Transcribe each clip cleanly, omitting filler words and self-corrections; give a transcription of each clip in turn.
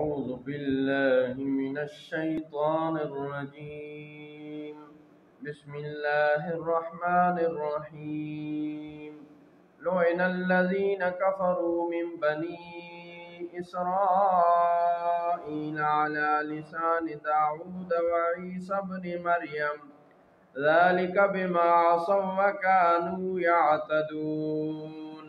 أعوذ بالله من الشيطان الرجيم. بسم الله الرحمن الرحيم. لعن الذين كفروا من بني إسرائيل على لسان داود وعيسى بن مريم ذلك بما عصوا وكانوا يعتدون.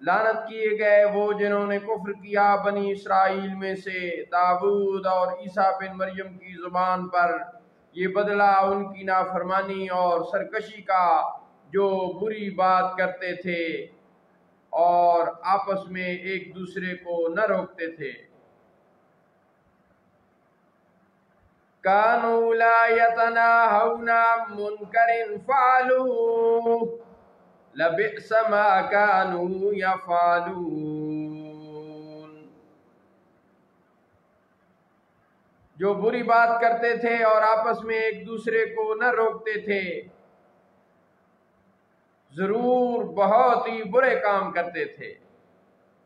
لعنت کیے گئے وہ جنہوں نے کفر کیا بنی اسرائیل میں سے داؤد اور عیسیٰ بن مریم کی زبان پر. یہ بدلہ ان کی نافرمانی اور سرکشی کا جو بری بات کرتے تھے اور آپس میں ایک دوسرے کو نہ روکتے تھے. كانوا لا يتناهون عن منكر فعلوه لبئس ما كانوا يفعلون. جو بری بات کرتے تھے اور آپس میں ایک دوسرے کو نہ روکتے تھے ضرور بہت ہی برے کام کرتے تھے.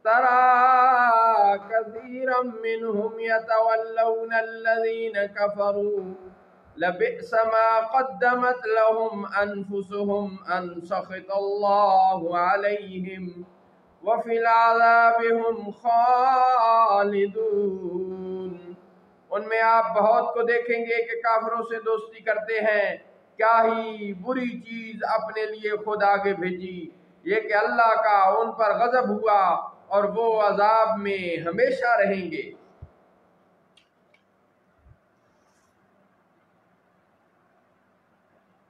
ترى كثيرا منهم يتولون الذين كفروا لبئس ما قدمت لهم أنفسهم أن سخط الله عليهم وفي العذاب هم خالدون. ان میں آپ بہت کو دیکھیں گے کہ کافروں سے دوستی کرتے ہیں. کیا ہی بری چیز اپنے لیے خود آگے بھیجی، یہ کہ اللہ کا ان پر غضب ہوا اور وہ عذاب میں ہمیشہ رہیں گے.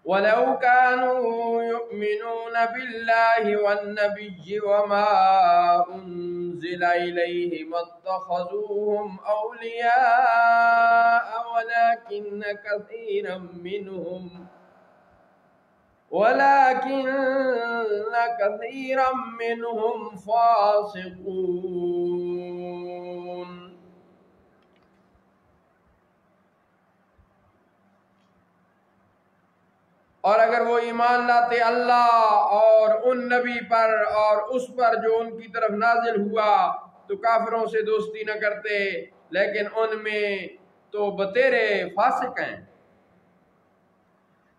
وَلَوْ كَانُوا يُؤْمِنُونَ بِاللَّهِ وَالنَّبِيِّ وَمَا أُنزِلَ إِلَيْهِ مَا اتَّخَذُوهُمْ أَوْلِيَاءَ وَلَكِنَّ كَثِيرًا مِّنْهُمْ فَاسِقُونَ. اور اگر وہ ایمان لاتے اللہ اور ان نبی پر اور اس پر جو ان کی طرف نازل ہوا تو کافروں سے دوستی نہ کرتے، لیکن ان میں تو بتیرے فاسق ہیں.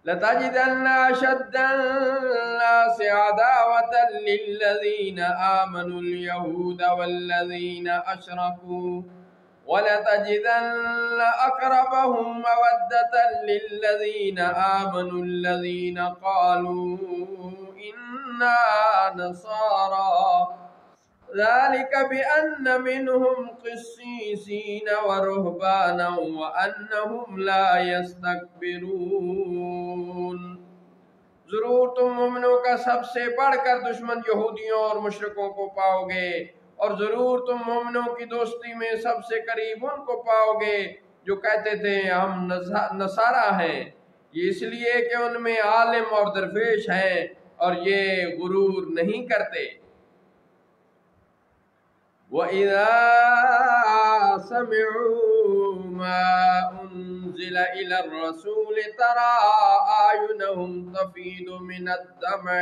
لَتَجِدَنَّ أَشَدَّ النَّاسِ عَدَاوَةً لِلَّذِينَ آمَنُوا الْيَهُودَ وَالَّذِينَ أَشْرَكُوا وَلَتَجِدَنَّ أَقْرَبَهُمْ مَوَدَّةً لِلَّذِينَ آمَنُوا الَّذِينَ قَالُوا إِنَّا نَصَارَى ذَلِكَ بِأَنَّ مِنْهُمْ قِسِّيسِينَ وَرُهْبَانًا وَأَنَّهُمْ لَا يَسْتَكْبِرُونَ. ضرور تم مومنوں کا سب سے بڑھ کر دشمن یہودیوں اور مشرکوں کو پاؤ گے، اور ضرور تم مومنوں کی دوستی میں سب سے قریب ان کو پاؤ گے جو کہتے تھے ہم نصارہ ہیں. یہ اس لیے کہ ان میں عالم اور درویش ہیں اور یہ غرور نہیں کرتے. وَإِذَا سَمِعُوا مَا أُنزِلَ إِلَى الرَّسُولِ تَرَى أَعْيُنَهُمْ تَفِيضُ مِنَ الدَّمْعِ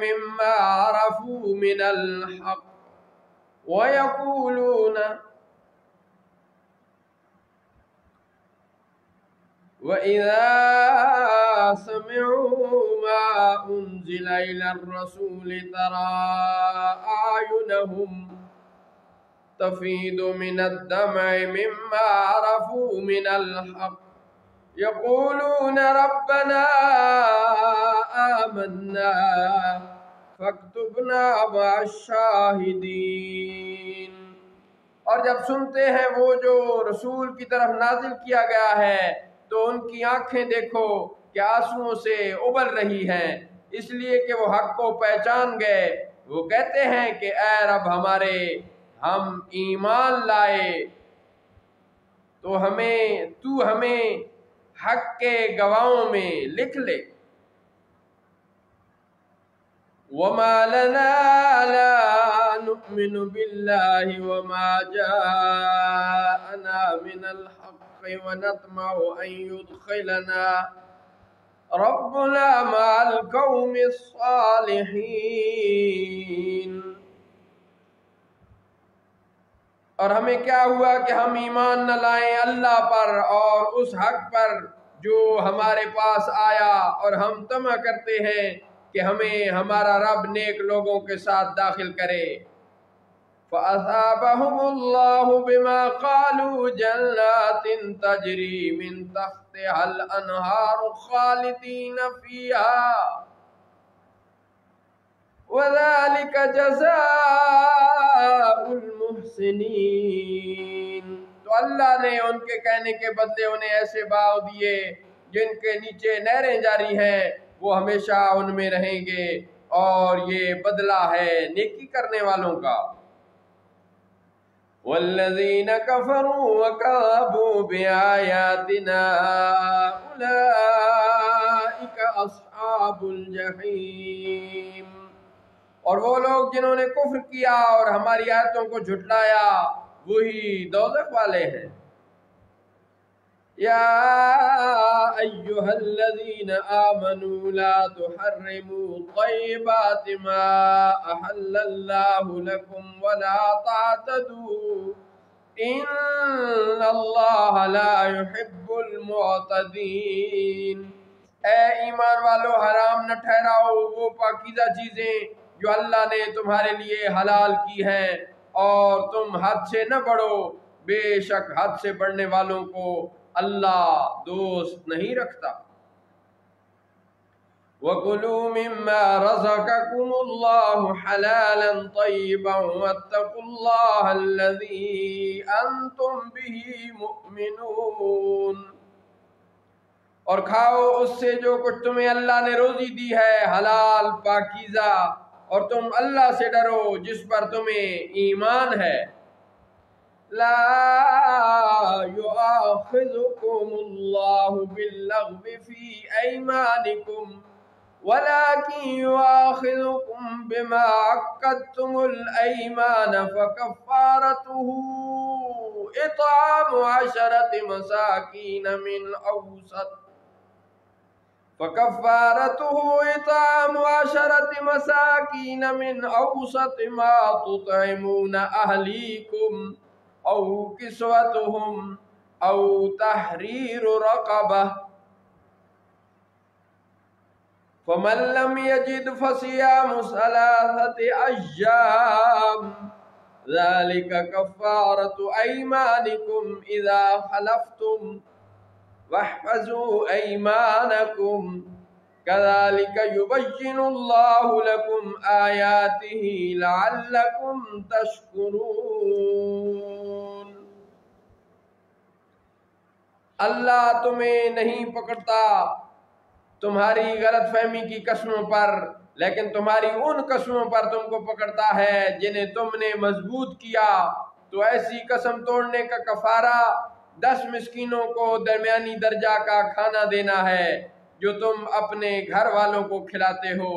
مِمَّا عَرَفُوا مِنَ الْحَقِّ وَإِذَا سَمِعُوا مَا أُنزِلَ إِلَى الرَّسُولِ تَرَى أَعْيُنَهُمْ تَفِيضُ مِنَ الدَّمْعِ مِمَّا عَرَفُوا مِنَ الْحَقِّ يَقُولُونَ رَبَّنَا آمَنَّا فَاكْتُبْنَا مَعَ الشَّاهِدِينَ. اور جب سنتے ہیں وہ جو رسول کی طرف نازل کیا گیا ہے تو ان کی آنکھیں دیکھو کہ آنسوؤں سے ابل رہی ہیں، اس لیے کہ وہ حق کو پہچان گئے. وہ کہتے ہیں کہ اے رب ہمارے، ہم ایمان لائے تو ہمیں حق کے گواہوں میں لکھ لے. وَمَا لَنَا لَا نُؤْمِنُ بِاللَّهِ وَمَا جَاءَنَا مِنَ الْحَقِّ وَنَطْمَعُ أَن ربنا مع القوم الصالحین۔ اور ہمیں کیا ہوا کہ ہم ایمان نہ لائیں اللہ پر اور اس حق پر جو ہمارے پاس آیا، اور ہم طمع کرتے ہیں کہ ہمیں ہمارا رب نیک لوگوں کے ساتھ داخل کرے۔ فَأَثَابَهُمُ اللَّهُ بِمَا قَالُوا جَنَّاتٍ تَجْرِي مِن تَحْتِهَا الْأَنْهَارُ خَالِدِينَ فِيهَا وَذَلِكَ جَزَاءُ الْمُحْسِنِينَ۔ تو اللہ نے ان کے کہنے کے بدلے انہیں ایسے باغ دیے جن کے نیچے نہریں جاری ہیں، وہ ہمیشہ ان میں رہیں گے، اور یہ بدلہ ہے نیکی کرنے والوں کا۔ والذین کفروا وکذبوا بآیاتنا اولئک اصحاب الجحیم۔ اور وہ لوگ جنہوں نے کفر کیا اور ہماری آیتوں کو جھٹلایا، وہی دوزخ والے ہیں۔ یا ایہا الذین آمنوا لا تحرموا طیبات ما احل اللہ لکم ولا تعتدوا ان اللہ لا يحب المعتدین۔ اے ایمان والو، حرام نہ ٹھہراؤ وہ پاکیزہ چیزیں جو اللہ نے تمہارے لیے حلال کی ہیں، اور تم حد سے نہ بڑھو، بے شک حد سے بڑھنے والوں کو اللہ دوست نہیں رکھتا۔ وَكُلُوا مِمَّا رَزَقَكُمُ اللَّهُ حَلَالًا طَيِّبًا وَاتَّقُوا اللَّهَ الَّذِي أَنْتُمْ بِهِ مُؤْمِنُونَ۔ اور کھاؤ اس سے جو کچھ تمہیں اللہ نے روزی دی ہے حلال پاکیزہ، اور تم اللہ سے ڈرو جس پر تمہیں ایمان ہے۔ لا يؤاخذكم الله باللغو في أيمانكم ولكن يؤاخذكم بما عقدتم الأيمان فكفارته إطعام 10 مساكين من أوسط ما تطعمون أهليكم أو كسوتهم أو تحرير رقبة، فمن لم يجد فصيام 3 أيام ذلك كفارة أيمانكم إذا حلفتم واحفظوا أيمانكم كذلك يبين الله لكم آياته لعلكم تشكرون۔ اللہ تمہیں نہیں پکڑتا تمہاری غلط فہمی کی قسموں پر، لیکن تمہاری ان قسموں پر تم کو پکڑتا ہے جنہیں تم نے مضبوط کیا۔ تو ایسی قسم توڑنے کا کفارہ 10 مسکینوں کو درمیانی درجہ کا کھانا دینا ہے جو تم اپنے گھر والوں کو کھلاتے ہو،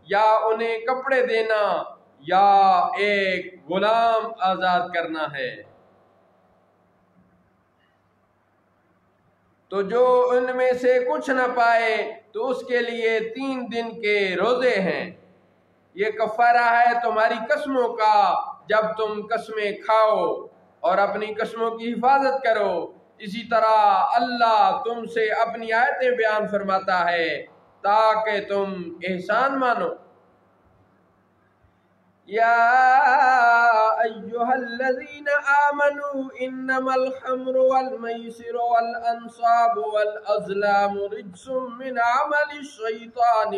یا انہیں کپڑے دینا، یا ایک غلام آزاد کرنا ہے۔ تو جو ان میں سے کچھ نہ پائے تو اس کے لیے 3 دن کے روزے ہیں۔ یہ کفارہ ہے تمہاری قسموں کا جب تم قسمیں کھاؤ، اور اپنی قسموں کی حفاظت کرو۔ اسی طرح اللہ تم سے اپنی آیتیں بیان فرماتا ہے تاکہ تم احسان مانو۔ یا ایہا الذین آمنوا انما الخمر والمیسر والانصاب والازلام رجس من عمل الشیطان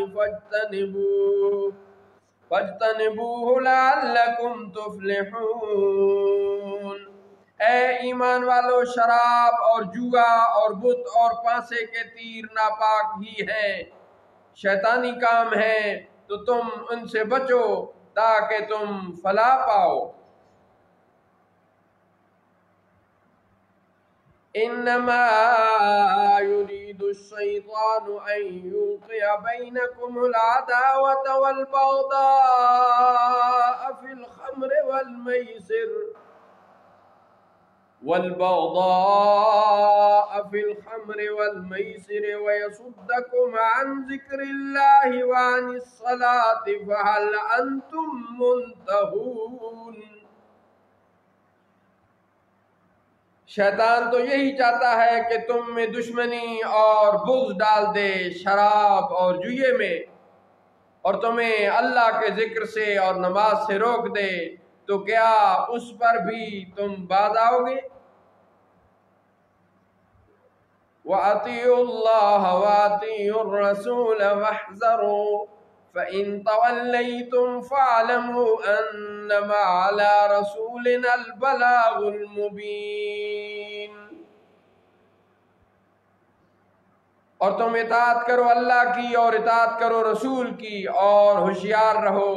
فاجتنبوه لعلکم تفلحون۔ اے ایمان والو، شراب اور جوا اور بت اور پانسے کے تیر ناپاک ہی ہیں، شیطانی کام ہیں، تو تم ان سے بچو تاکہ تم فلاح پاؤ۔ انما يريد الشيطان ان يوقع بينكم العداوة والبغضاء في الخمر والبغضاء في الخمر والميسر ويصدكم عن ذكر الله وعن الصلاة فهل أنتم منتهون۔ شیطان تو یہی چاہتا ہے کہ تم میں دشمنی اور بغض ڈال دے شراب اور جوئے میں، اور تمہیں اللہ کے ذکر سے اور نماز سے روک دے، تو کیا اس پر بھی تم باز آؤ گے؟ وَأَطِيعُوا اللَّهَ وَأَطِيعُوا الرَّسُولَ وَاحْذَرُوا فَإِن تَوَلَّيْتُمْ فَاعْلَمُوا أَنَّمَا عَلَى رَسُولِنَا الْبَلَاغُ الْمُبِينُ۔ اور تم اطاعت کرو اللہ کی اور اطاعت کرو رسول کی اور ہوشیار رہو،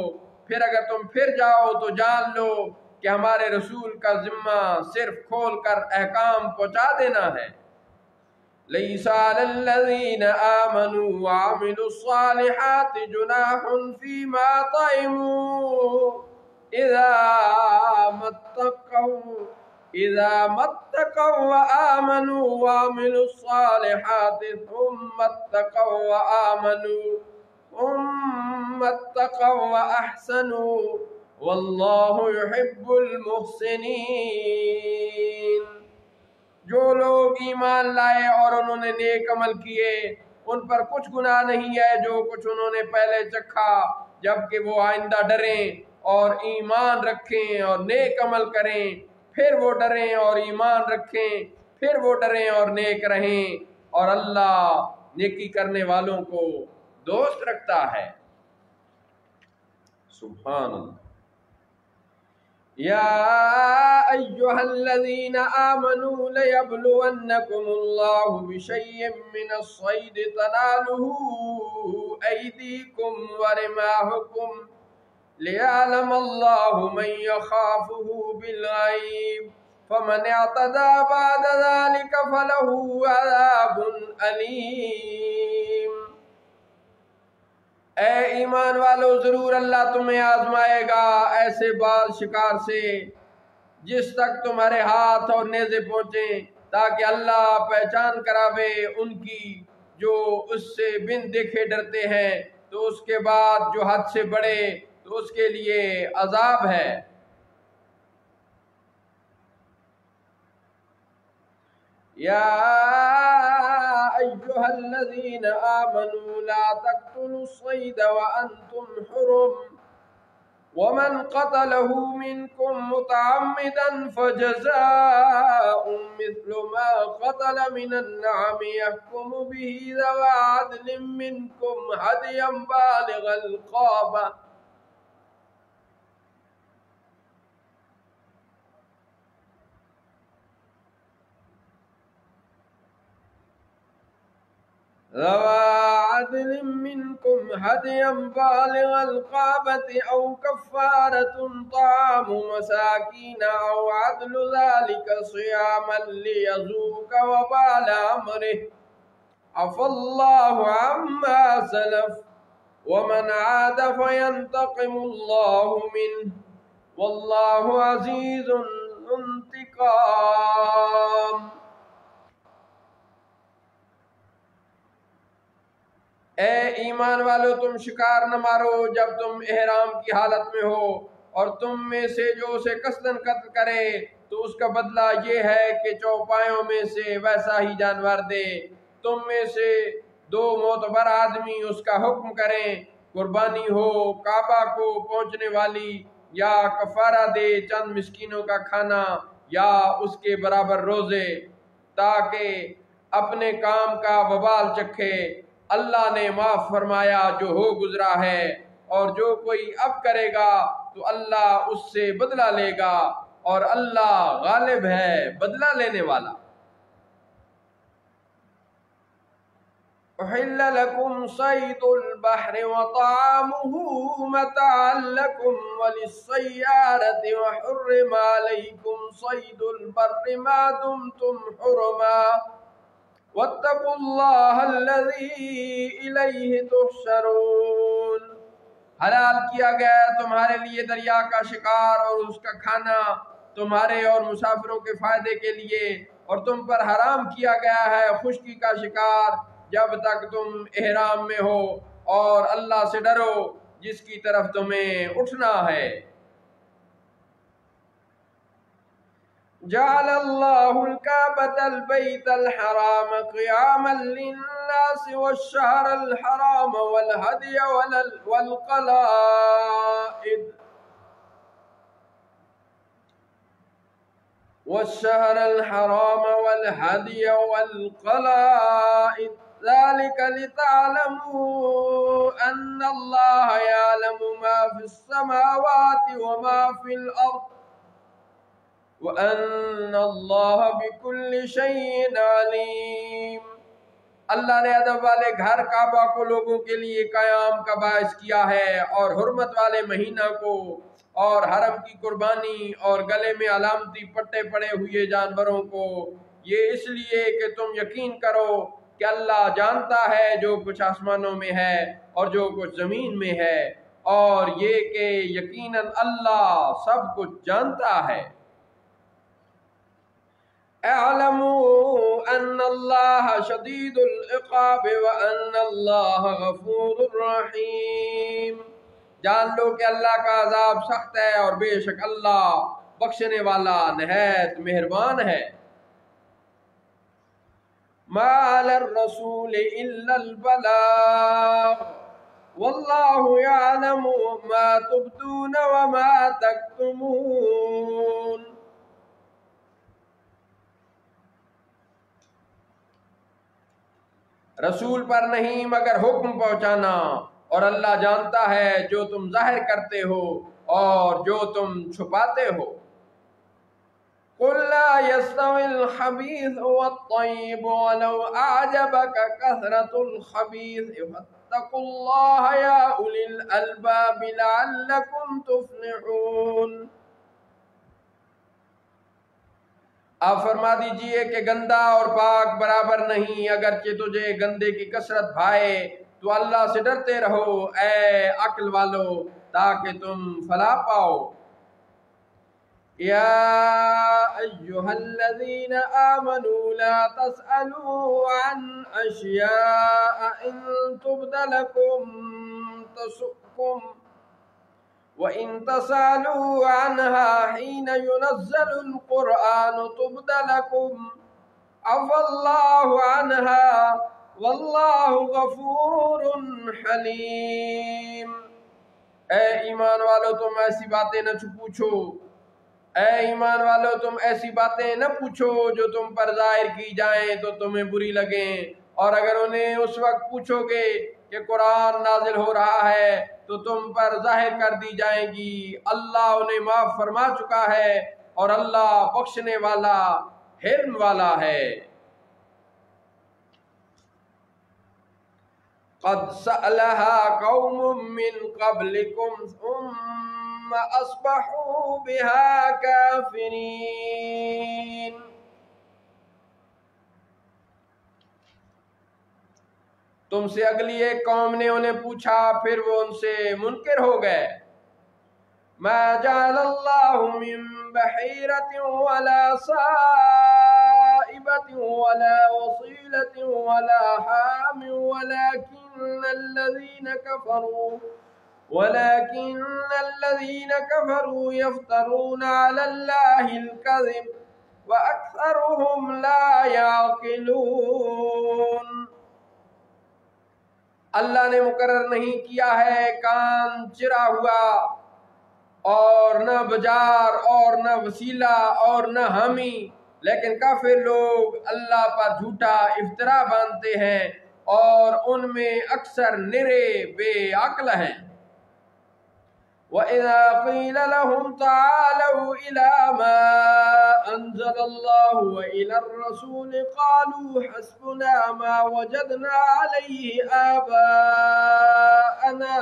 پھر اگر تم پھر جاؤ تو جان لو کہ ہمارے رسول کا ذمہ صرف کھول کر احکام پہنچا دینا ہے۔ لَيْسَ عَلَى الَّذِينَ آمَنُوا وَعَمِلُوا الصَّالِحَاتِ جُنَاحٌ فِيمَا طَعِمُوا إِذَا مَا اتَّقَوْا وَآمَنُوا وَعَمِلُوا الصَّالِحَاتِ ثُمَّ اتَّقَوْا وَأَحْسَنُوا وَاللَّهُ يُحِبُّ الْمُحْسِنِينَ۔ جو لوگ ایمان لائے اور انہوں نے نیک عمل کیے، ان پر کچھ گناہ نہیں ہے جو کچھ انہوں نے پہلے چکھا، جبکہ وہ آئندہ ڈریں اور ایمان رکھیں اور نیک عمل کریں، پھر وہ ڈریں اور ایمان رکھیں، پھر وہ ڈریں اور نیک رہیں، اور اللہ نیکی کرنے والوں کو دوست رکھتا ہے۔ سبحان اللہ۔ یا ایہا الذین آمنوا لیبلونکم اللہ بشیء من الصید تنالہ ایدیکم ورماحکم لیعلم اللہ من یخافہ بالغیب فمن اعتدى بعد ذلك فله عذاب علیم۔ اے ایمان والو، ضرور اللہ تمہیں آزمائے گا ایسے باز شکار سے جس تک تمہارے ہاتھ اور نیزے پہنچیں، تاکہ اللہ پہچان کراوے ان کی جو اس سے بن دیکھے ڈرتے ہیں، تو اس کے بعد جو حد سے بڑھے تو اس کے لیے عذاب ہے۔ یا ایہا الذین آمنوا لا تقتلوا الصید وانتم حرم ومن قتله منکم متعمدا فجزاء مثل ما قتل من النعم يحكم به ذوى عدل منکم هدیا بالغ القابہ۔ ذوى عدل منكم هديا بالغ القابة أو كفارة طعام مساكين أو عدل ذلك صياما ليذوق وبال أمره عفى الله عما سلف ومن عاد فينتقم الله منه والله عزيز ذو انتقام۔ اے ایمان والو، تم شکار نہ مارو جب تم احرام کی حالت میں ہو، اور تم میں سے جو اسے قصداً قتل کرے تو اس کا بدلہ یہ ہے کہ چوپایوں میں سے ویسا ہی جانور دے۔ تم میں سے دو معتبر آدمی اس کا حکم کریں، قربانی ہو کعبہ کو پہنچنے والی، یا کفارہ دے چند مسکینوں کا کھانا یا اس کے برابر روزے، تاکہ اپنے کام کا وبال چکھے۔ اللہ نے معاف فرمایا جو ہو گزرا ہے، اور جو کوئی اب کرے گا تو اللہ اس سے بدلہ لے گا، اور اللہ غالب ہے بدلہ لینے والا۔ احل لکم صید البحر وطعامہ متاعا لکم وللسیارۃ وحرم علیکم صید البر ما دمتم حرما واتقوا اللہ الذی الیہ تحشرون۔ حلال کیا گیا ہے تمہارے لیے دریا کا شکار اور اس کا کھانا تمہارے اور مسافروں کے فائدے کے لیے، اور تم پر حرام کیا گیا ہے خشکی کا شکار جب تک تم احرام میں ہو، اور اللہ سے ڈرو جس کی طرف تمہیں اٹھنا ہے۔ جعل اللہ الکعبۃ البیت الحرام قیاما للناس والشہر الحرام والہدی والقلائد والشهر الحرام والهدي والقلائد ذلك لتعلموا أن الله يعلم ما في السماوات وما في الأرض وأن الله بكل شيء عليم۔ اللہ نے ادب والے گھر کعبہ کو لوگوں کے لیے قیام کا باعث کیا ہے، اور حرمت والے مہینہ کو، اور حرم کی قربانی، اور گلے میں علامتی پٹے پڑے ہوئے جانوروں کو، یہ اس لیے کہ تم یقین کرو کہ اللہ جانتا ہے جو کچھ آسمانوں میں ہے اور جو کچھ زمین میں ہے، اور یہ کہ یقیناً اللہ سب کچھ جانتا ہے۔ اعلموا ان اللہ شدید العقاب وان اللہ غفور رحیم۔ جان لو کہ اللہ کا عذاب سخت ہے، اور بے شک اللہ بخشنے والا نہایت مہربان ہے۔ ما علی الرسول الا البلاغ واللہ یعلم ما تبدون وما تکتمون۔ رسول پر نہیں مگر حکم پہنچانا، اور اللہ جانتا ہے جو تم ظاہر کرتے ہو اور جو تم چھپاتے ہو۔ قل لا يستوي الخبيث والطيب ولو أعجبك كثرة الخبيث فاتقوا الله يا أولي الألباب لعلكم تفلحون۔ آپ فرما دیجئے کہ گندا اور پاک برابر نہیں، اگرچہ تجھے گندے کی کثرت بھائے تو اللہ سے ڈرتے رہو اے عقل والو، تاکہ تم فلاح پاؤ۔ یا ایہا الذین آمنوا لا تسألوا عن اشیاء ان تبد لکم تسؤکم وَإِن تَسْأَلُوا عَنْهَا حِينَ يُنَزَّلُ الْقُرْآنُ تُبْدَ لَكُمْ عَفَا اللَّهُ عَنْهَا وَاللَّهُ غَفُورٌ حَلِيمٌ۔ اے ایمان والو تم ایسی باتیں نہ پوچھو، اے ایمان والو تم ایسی باتیں نہ پوچھو جو تم پر ظاہر کی جائیں تو تمہیں بری لگیں، اور اگر انہیں اس وقت پوچھو گے کہ قرآن نازل ہو رہا ہے تو تم پر ظاہر کر دی جائیں گی۔ اللہ انہیں معاف فرما چکا ہے، اور اللہ بخشنے والا حلم والا ہے۔ قد سألها قوم من قبلكم ثم أصبحوا بها كافرين۔ تم سے اگلی ایک قوم نے انہیں پوچھا، پھر وہ ان سے منکر ہو گئے۔ ما جعل اللہ من بحیرۃ ولا صائبۃ ولا وصیلۃ ولا حام ولكن الذين كفروا يفترون على الله الكذب وأكثرهم لا يعقلون۔ اللہ نے مقرر نہیں کیا ہے کان چرا ہوا، اور نہ بجار اور نہ وسیلہ اور نہ حامی، لیکن کافر لوگ اللہ پر جھوٹا افطرا باندھتے ہیں، اور ان میں اکثر نرے بے عقل ہیں۔ وَإِذَا قِيلَ لَهُمْ تَعَالَوْا إِلَى مَا أَنزَلَ اللَّهُ وَإِلَى الرَّسُولِ قَالُوا حَسْبُنَا مَا وَجَدْنَا عَلَيْهِ آبَاءَنَا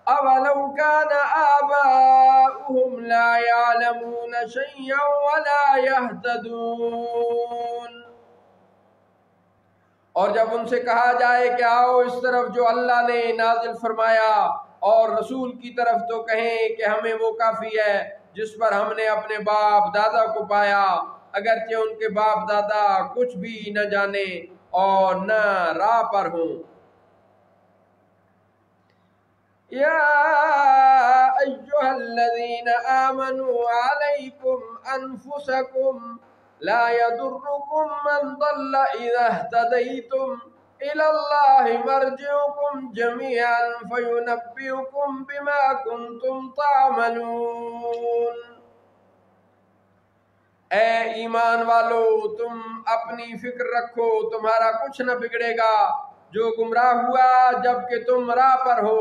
أَوَلَوْ كَانَ آبَاؤُهُمْ لَا يَعْلَمُونَ شَيْئًا وَلَا يَهْتَدُونَ۔ اور جب ان سے کہا جائے کہ آؤ اس طرف جو اللہ نے نازل فرمایا اور رسول کی طرف، تو کہیں کہ ہمیں وہ کافی ہے جس پر ہم نے اپنے باپ دادا کو پایا، اگرچہ ان کے باپ دادا کچھ بھی نہ جانے اور نہ راہ پر ہوں۔ یا ایھا الذین آمنوا علیکم انفسکم لا يضركم من ضل اذا اهتدیتم الى اللہ مرجعکم جميعا فینبئکم بما کنتم تعملون۔ اے ایمان والو، تم اپنی فکر رکھو، تمہارا کچھ نہ بگڑے گا جو گمراہ ہوا جبکہ تم راہ پر ہو۔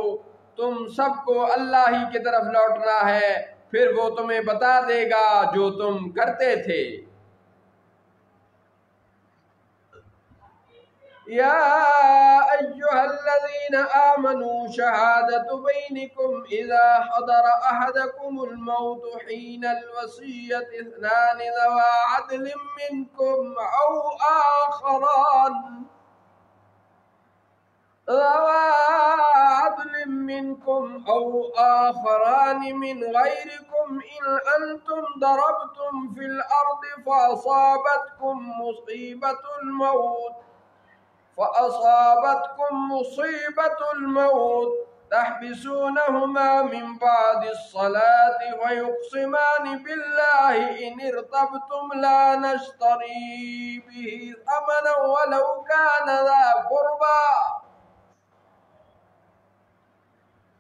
تم سب کو اللہ ہی کی طرف لوٹنا ہے، پھر وہ تمہیں بتا دے گا جو تم کرتے تھے۔ یا ایھا الذین آمنوا شہادۃ بینکم اذا حضر احدکم الموت حین الوصیۃ اثنان ذوا عدل منکم او آخران من غیرکم ان انتم ضربتم فی الارض فأصابتكم مصیبة الموت تحبسونهما من بعد الصلاة ويقسمان بالله إن ارتبتم لا نشتري به ثمنا ولو كان ذا قربى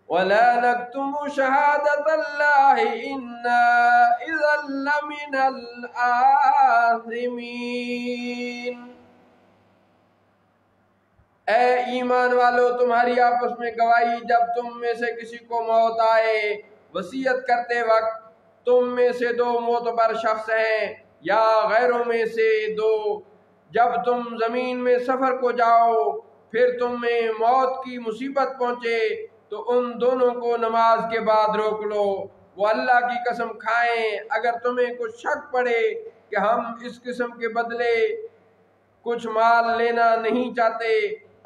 ولا نكتم شهادة الله إنا إذا لمن الآثمين۔ اے ایمان والو، تمہاری آپس میں گواہی جب تم میں سے کسی کو موت آئے وصیت کرتے وقت، تم میں سے دو معتبر شخص ہیں یا غیروں میں سے دو، جب تم زمین میں سفر کو جاؤ پھر تم میں موت کی مصیبت پہنچے تو ان دونوں کو نماز کے بعد روک لو، وہ اللہ کی قسم کھائیں اگر تمہیں کچھ شک پڑے کہ ہم اس قسم کے بدلے کچھ مال لینا نہیں چاہتے،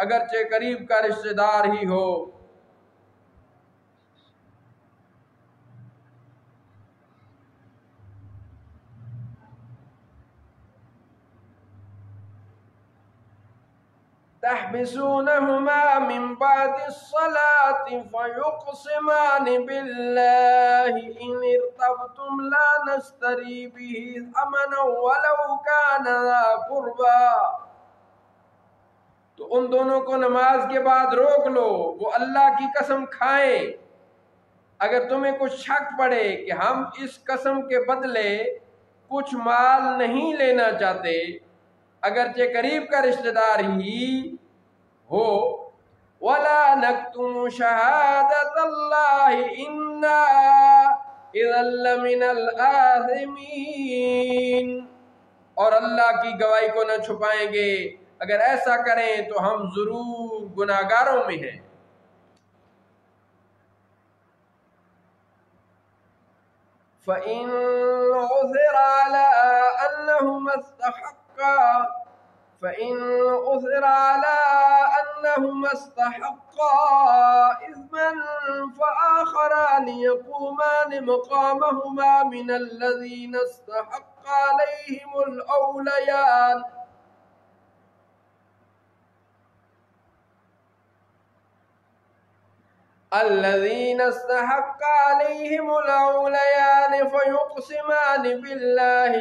اگرچہ قریب کا رشتہ دار ہی ہو۔ تحبسونهما من بعد الصلاة فيقسمان بالله إن ارتبتم لا نشتري به ثمنا ولو كان ذا قربى، تو ان دونوں کو نماز کے بعد روک لو، وہ اللہ کی قسم کھائیں اگر تمہیں کچھ شک پڑے کہ ہم اس قسم کے بدلے کچھ مال نہیں لینا چاہتے، اگرچہ قریب کا رشتہ دار ہی ہو۔ وَلَا نَكْتُمُ شَهَادَةَ اللَّهِ إِنَّا إِذًا لَّمِنَ الْآثِمِينَ، اور اللہ کی گواہی کو نہ چھپائیں گے، اگر ایسا کریں تو ہم ضرور گناہگاروں میں ہیں۔ فَإِنْ عُثِرَ عَلَىٰ أَنَّهُمَا اسْتَحَقَّا إِثْمًا فَآخَرَانِ يَقُومَانِ مَقَامَهُمَا مِنَ الَّذِينَ اسْتَحَقَّ عَلَيْهِمُ الْأَوْلَيَانِ فيقسمان بالله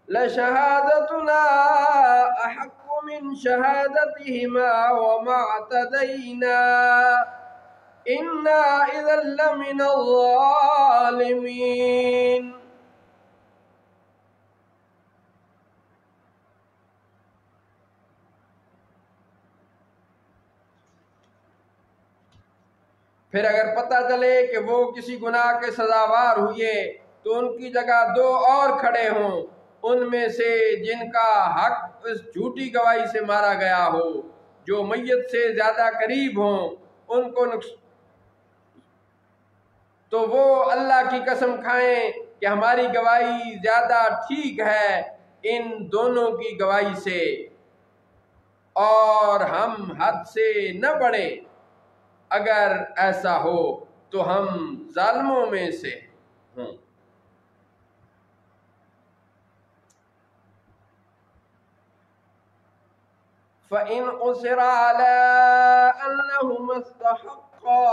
لشهادتنا أحق من شهادتهما وما اعتدينا إنا إذا لمن الظالمين۔ پھر اگر پتہ چلے کہ وہ کسی گناہ کے سزاوار ہوئے تو ان کی جگہ دو اور کھڑے ہوں، ان میں سے جن کا حق اس جھوٹی گواہی سے مارا گیا ہو، جو میت سے زیادہ قریب ہوں، ان کو تو وہ اللہ کی قسم کھائیں کہ ہماری گواہی زیادہ ٹھیک ہے، ان دونوں کی گواہی سے، اور ہم حد سے نہ بڑھیں، اگر ایسا ہو تو ہم ظالموں میں سے ہوں۔ فَإِنْ عُثِرَ عَلَىٰ أَنَّهُمَا اسْتَحَقَّا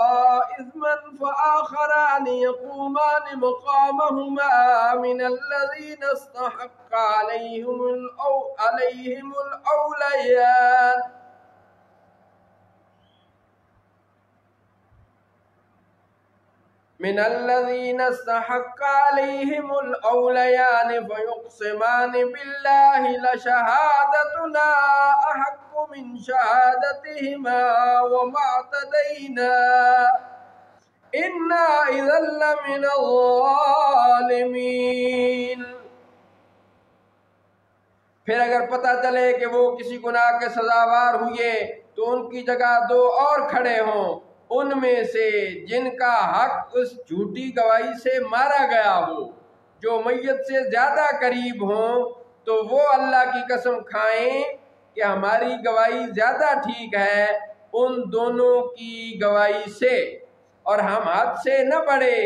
إِثْمًا فَآخَرَانِ يَقُومَانِ مَقَامَهُمَا مِنَ الَّذِينَ اسْتَحَقَّ عَلَيْهِمُ الْأَوْلَيَانِ فيقسمان بالله لشهادتنا أحق من شهادتهما وما اعتدينا إنا إذا لمن الظالمين۔ پھر اگر پتہ چلے کہ وہ کسی گناہ کے سزاوار ہوئے تو ان کی جگہ دو اور کھڑے ہوں، ان میں سے جن کا حق اس جھوٹی گواہی سے مارا گیا ہو، جو میت سے زیادہ قریب ہوں، تو وہ اللہ کی قسم کھائیں کہ ہماری گواہی زیادہ ٹھیک ہے ان دونوں کی گواہی سے، اور ہم حد سے نہ بڑھے،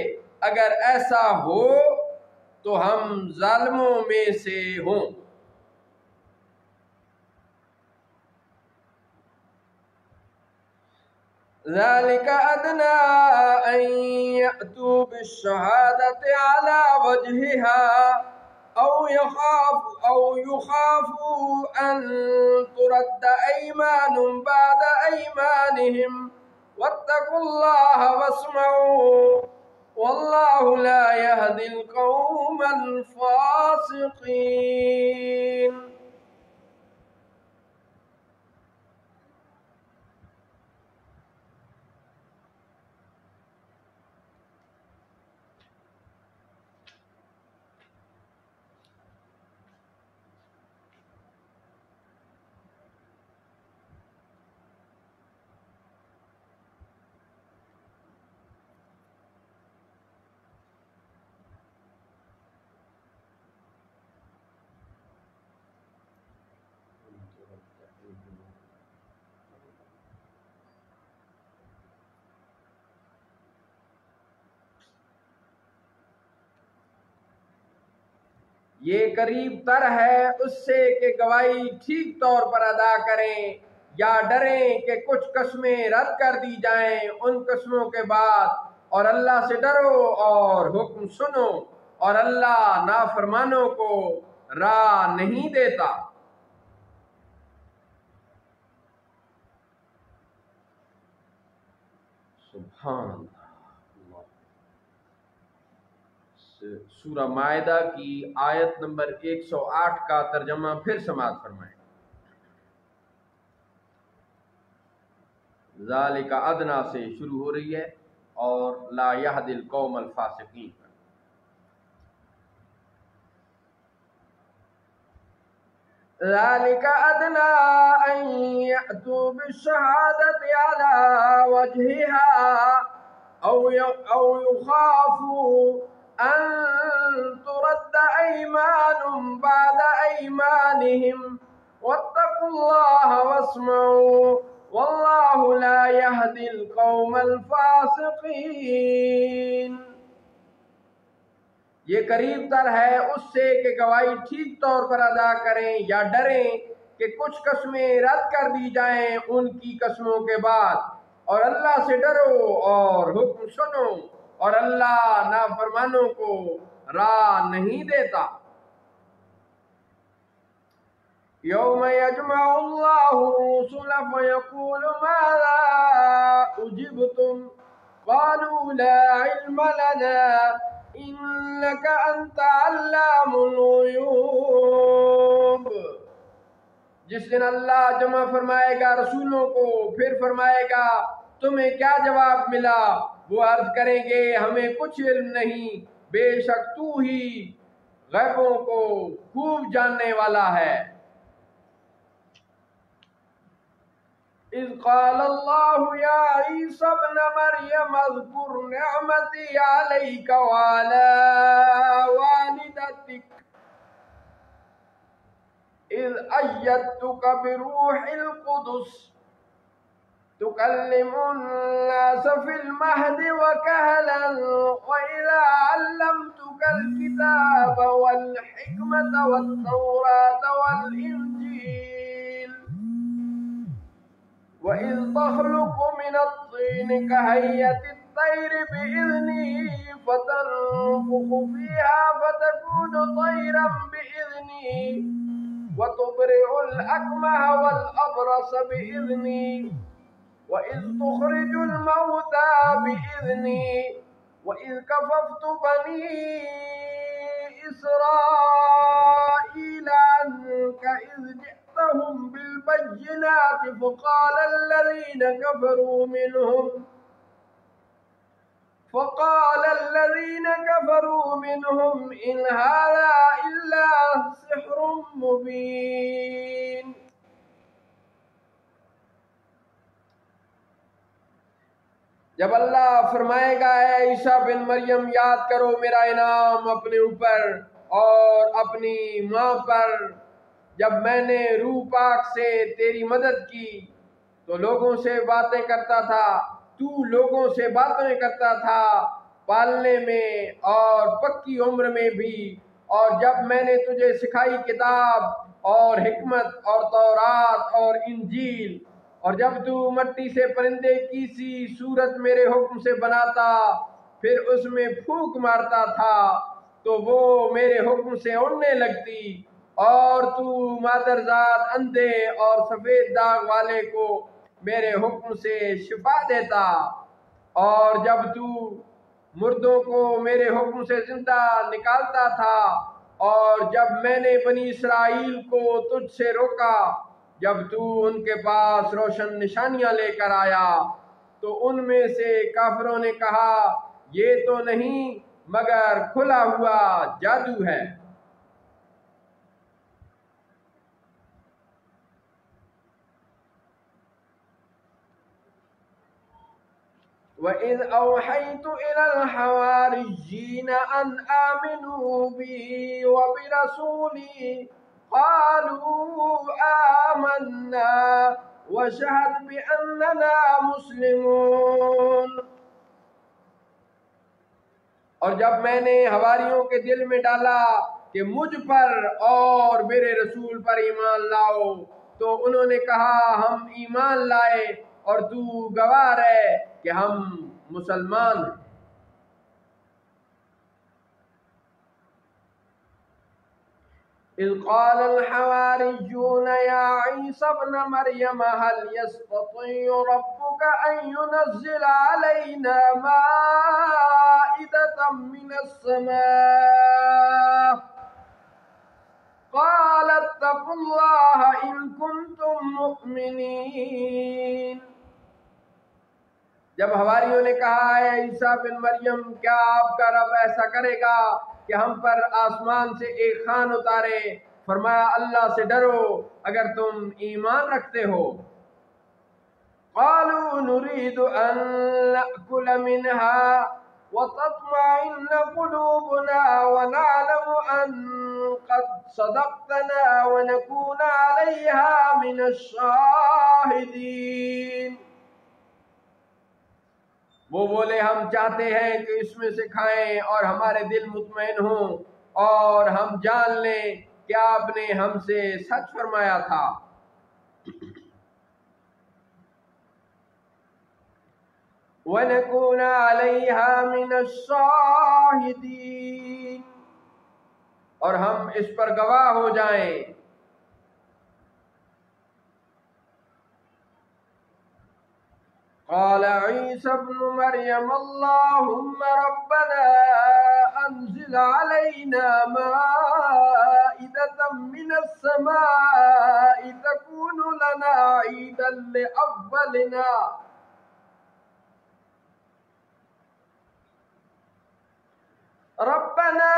اگر ایسا ہو تو ہم ظالموں میں سے ہوں۔ ذَلِكَ أَدْنَىٰ أَن يَأْتُوا بِالشَّهَادَةِ عَلَىٰ وَجْهِهَا أَوْ يُخَافُوا أَن تُرَدَّ أَيْمَانٌ بَعْدَ أَيْمَانِهِمْ وَاتَّقُوا اللَّهَ وَاسْمَعُوا وَاللَّهُ لَا يَهْدِي الْقَوْمَ الْفَاسِقِينَ۔ یہ قریب تر ہے اس سے کہ گواہی ٹھیک طور پر ادا کریں، یا ڈریں کہ کچھ قسمیں رد کر دی جائیں ان قسموں کے بعد، اور اللہ سے ڈرو اور حکم سنو، اور اللہ نافرمانوں کو راہ نہیں دیتا۔ سبحان اللہ۔ سورہ مائدہ کی آیت نمبر 108 کا ترجمہ پھر سماعت فرمائیں۔ ذالک ادنا سے شروع ہو رہی ہے اور لا یہدی القوم الفاسقین۔ ذالک ادنا ان یأتوا بالشہادۃ علی وجہہا او یخافوا أن ترد أيمان بعد أيمانهم واتقوا الله واسمعوا والله لا يهدي القوم الفاسقين۔ یہ قریب تر ہے اس سے کہ گواہی ٹھیک طور پر ادا کریں، یا ڈریں کہ کچھ قسمیں رد کر دی جائیں ان کی قسموں کے بعد، اور اللہ سے ڈرو اور حکم سنو، اور اللہ نافرمانوں کو راہ نہیں دیتا۔ یوم یجمع اللہ الرسل فیقول ماذا اجبتم قالوا لا علم لنا انک انت علام الغیوب۔ جس دن اللہ جمع فرمائے گا رسولوں کو، پھر فرمائے گا تمہیں کیا جواب ملا؟ وہ عرض کریں گے ہمیں کچھ علم نہیں، بے شک تو ہی غیبوں کو خوب جاننے والا ہے۔ اذ قال اللہ یا عیسی ابن مریم اذکر نعمتی علیک وعلی والدتک إذ أيدتك بروح القدس تكلم الناس في المهد وكهلا وإذا علمتك الكتاب والحكمة والتوراة والإنجيل وإذ تخلق من الطين كهيئة الطير بإذني فتنفخ فيها فتكون طيرا بإذني وتبرئ الأكمه والأبرص بإذني وإذ تخرج الموتى بإذني وإذ كففت بني إسرائيل عنك إذ جئتهم بالبينات فقال الذين كفروا منهم إن هذا إلا سحر مبين. جب اللہ فرمائے گا اے عیسیٰ بن مریم یاد کرو میرا انعام اپنے اوپر اور اپنی ماں پر، جب میں نے روح پاک سے تیری مدد کی تو لوگوں سے باتیں کرتا تھا، تو لوگوں سے باتیں کرتا تھا پالنے میں اور پکی عمر میں بھی، اور جب میں نے تجھے سکھائی کتاب اور حکمت اور تورات اور انجیل، اور جب تو مٹی سے پرندے کی سی صورت میرے حکم سے بناتا پھر اس میں پھونک مارتا تھا تو وہ میرے حکم سے اڑنے لگتی، اور تو مادرزاد اندھے اور سفید داغ والے کو میرے حکم سے شفا دیتا، اور جب تو مردوں کو میرے حکم سے زندہ نکالتا تھا، اور جب میں نے بنی اسرائیل کو تجھ سے روکا جب تو ان کے پاس روشن نشانیاں لے کر آیا تو ان میں سے کافروں نے کہا یہ تو نہیں مگر کھلا ہوا جادو ہے۔ وَإِذْ أَوْحَيْتُ إِلَى الْحَوَارِيِّينَ أَنْ آمِنُوا بِي وَبِرَسُولِي قَالُوا آمَنَّا وَاشْهَدْ بِأَنَّنَا مُسْلِمُونَ۔ اور جب میں نے حواریوں کے دل میں ڈالا کہ مجھ پر اور میرے رسول پر ایمان لاؤ تو انہوں نے کہا ہم ایمان لائے اور تو گواہ ہے کہ ہم مسلمان ہیں۔ اذ قال الحواریون یا عیسی ابن مریم هل يستطيع ربك ان ينزل علينا مائدة من السماء قال اتقوا الله ان كنتم مؤمنين۔ جب حواریوں نے کہا اے عیسیٰ بن مریم کیا آپ کا رب ایسا کرے گا کہ ہم پر آسمان سے ایک خوان اتارے؟ فرمایا اللہ سے ڈرو اگر تم ایمان رکھتے ہو۔ قالوا نريد ان نأكل منها وتطمئن قلوبنا ونعلم ان قد صدقتنا ونكون عليها من الشاهدين۔ وہ بولے ہم چاہتے ہیں کہ اس میں سے کھائیں اور ہمارے دل مطمئن ہوں اور ہم جان لیں کہ آپ نے ہم سے سچ فرمایا تھا۔ وَنَكُونَ عَلَيْهَا مِنَ الشَّاهِدِينَ، اور ہم اس پر گواہ ہو جائیں۔ قال عيسى ابن مريم اللهم ربنا أنزل علينا مائدة من السماء تكون لنا عيدا لأولنا ربنا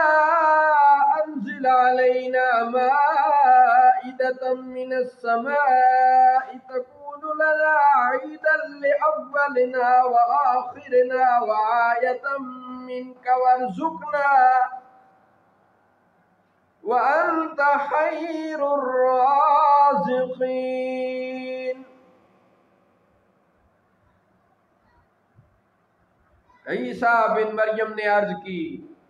أنزل علينا مائدة من السماء تكون لنا عيدا لأولنا وآخرنا وآية منك وأنت خير الرازقين۔ عیسیٰ بن مریم نے عرض کی،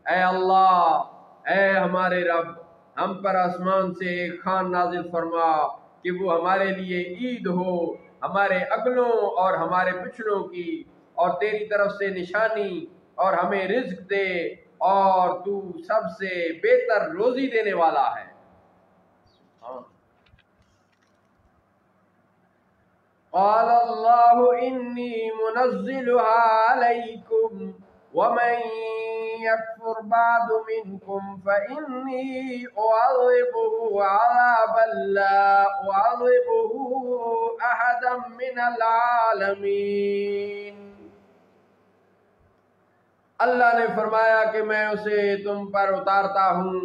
اے اللہ، اے ہمارے رب، ہم پر آسمان سے ایک خوان نازل فرما کہ وہ ہمارے لیے عید ہو، ہمارے اگلوں اور ہمارے پچھلوں کی، اور تیری طرف سے نشانی، اور ہمیں رزق دے، اور تو سب سے بہتر روزی دینے والا ہے۔ قال اللہ انی منزلها علیکم ومن یکفر بعد منکم فإنی اعذبه عذابا لا اعذبه احدا من العالمین۔ اللہ نے فرمایا کہ میں اسے تم پر اتارتا ہوں،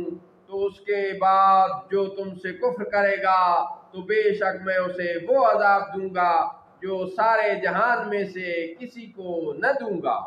تو اس کے بعد جو تم سے کفر کرے گا تو بے شک میں اسے وہ عذاب دوں گا جو سارے جہان میں سے کسی کو نہ دوں گا۔